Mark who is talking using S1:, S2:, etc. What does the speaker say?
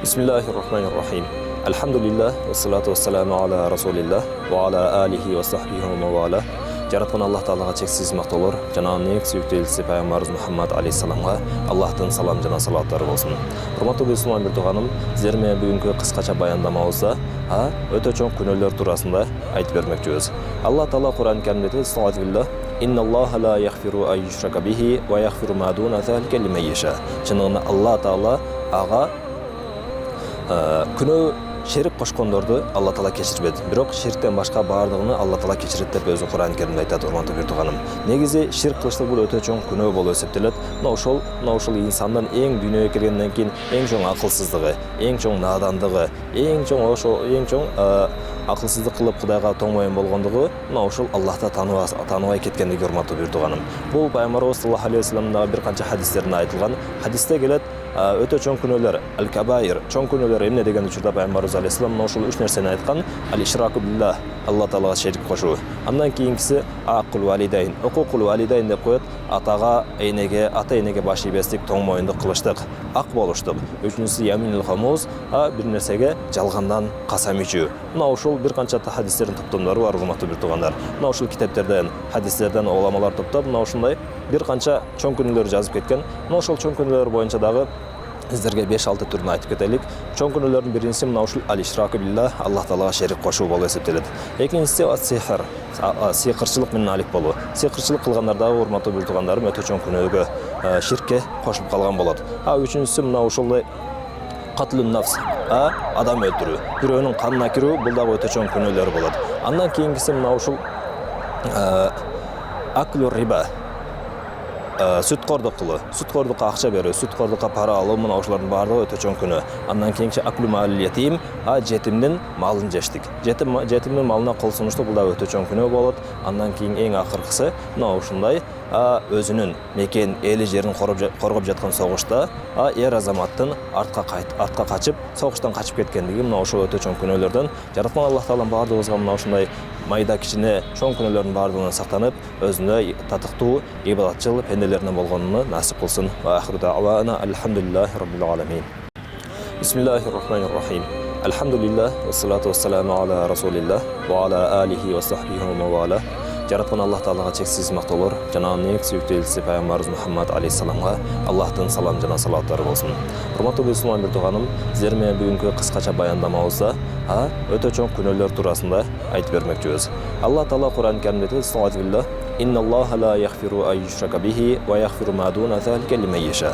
S1: Bismillahirrahmanirrahim. Elhamdülillah ve salatu ve selamu ala Rasulillah ve ala alihi ve sahbihi ve mevala. Жараткан Аллах Таалага чексиз мактоолор, жана эң сүйүктүү элчиси пайгамбарыбыз Мухаммад алейхиссаламга Аллахтын салам жана салаттары болсун. Урматтуу мусулман биртуганым, сиздер менен бүгүнкү кыскача баяндамабызда өтө чоң күнөөлөр туурасында айтып бермекчибиз. Аллах Таала Кур'ан-ы Каримде "Estağfirullah, innalloha la yaghfiru an yushraka bihi wa yaghfiru ma duna zalika limen yasha." Чыныгында Аллах Таала ага күнөө шерик кошкондорду Алла Таала кечирбейт. Бирок шириктен башка баардыгын Алла Таала кечирет деп өзү Кур'ан-ы Каримде айтат, урматтуу биртуганым. Негизи ширк кылыштык бул өтө чоң күнөө болуп эсептелет. Мына ошол инсандын эң дүйнөгө келгенден кийин эң чоң акылсыздыгы, эң чоң надандыгы, эң чоң акылсыздык кылып Кудайга тоңмоюн болгондугу, мына ошол Аллахты тааныбай кеткендиги, урматтуу биртуганым. Бул пайгамбарыбыз саллаллаху алейхи вассаламдагы бир канча хадистеринде айтылган. Хадисте келет өтө чоң күнөөлөр, аль-кабаир, чоң күнөөлөр эмне деген учурда пайгамбарыбыз алейхиссалам ошол үч нерсени айткан: аль-ишраку биллах, Алла Таалага шерик кошуу. Андан кийинкиси акул валидайн, укукул валидайн деп коет, ата энеге баш ийбестик, тоңмоюндук кылыштык, ак болуштук. Үчүнчүсү яминул хамуз, бир нерсеге жалгандан касам ичүү. Мына ошол бир канча хадистердин топтомдору бар, урматтуу биртугандар. Мына ошол китептерден, хадистерден уламалар топтоп, мына ошондой бир канча чоң күнөөлөр жазып кеткен. Мына ошол чоң күнөөлөр боюнча дагы сиздерге 5-6 түрүн айтып кетелик. Чоң күнөөлөрдүн биринчиси мына ушул аль-ишраку биллах, Аллах Таалага шерик кошуу болуп эсептелет. Экинчиси ас-сихр, сыйкырчылык менен алик болуу. Сыйкырчылык кылгандар дагы, урматтуу биртугандарым, өтө чоң күнөөгө, ширкке кошуп калган болот. Үчүнчүсү мына ушулдай катлун нафс, адам өлтүрүү, бирөөнүн канына кирүү, бул дагы өтө чоң күнөөлөр болот. Андан кийинкиси мына ушул аклу риба, сүткордук кылуу, сүткордукка акча берүү, сүткордукка пара алуу, мына ошолордун баардыгы өтө чоң күнөө. Андан кийинки аклу малил ятим, жетимдин малын жештик. Жетимдин малына кол сунуштук, бул да өтө чоң күнөө болот. Андан кийин эң акыркысы мына ушундай өзүнүн мекен эли жерин коргоп жаткан согушта эр азаматтын артка качып, согуштан качып кеткендиги, мына ошол өтө чоң күнөөлөрдөн. Жараткан Аллах Таалам баардыгыбызга мына ушундай майда кичине чоң күнөөлөрдүн баардыгынан сактанып, өзүнө татыктуу, ибадатчыл пенделеринен болгонуну насип кылсын. Ва ахиру даъвана альхамдулиллахи раббил аламин. Бисмиллахиррахманиррахим. Elhamdülillah ve salatu ve selamu ala Rasulillah ve ala alihi ve sahbihi ve mevala. Жараткан Аллах Таалага чексиз мактоолор, жана эң сүйүктүү элчиси пайгамбарыбыз Мухаммад алейхиссаламга Аллахтын салам жана салаттары болсун. Урматтуу мусулман биртуганым, сиздер менен бүгүнкү кыскача баяндамабызда өтө чоң күнөөлөр туурасында айтып бермекчибиз. Аллах Таала Кур'ан-ы Каримде "Estağfirullah, innalloha la yaghfiru an yushraka bihi wa yaghfiru ma duna zalika limen yasha."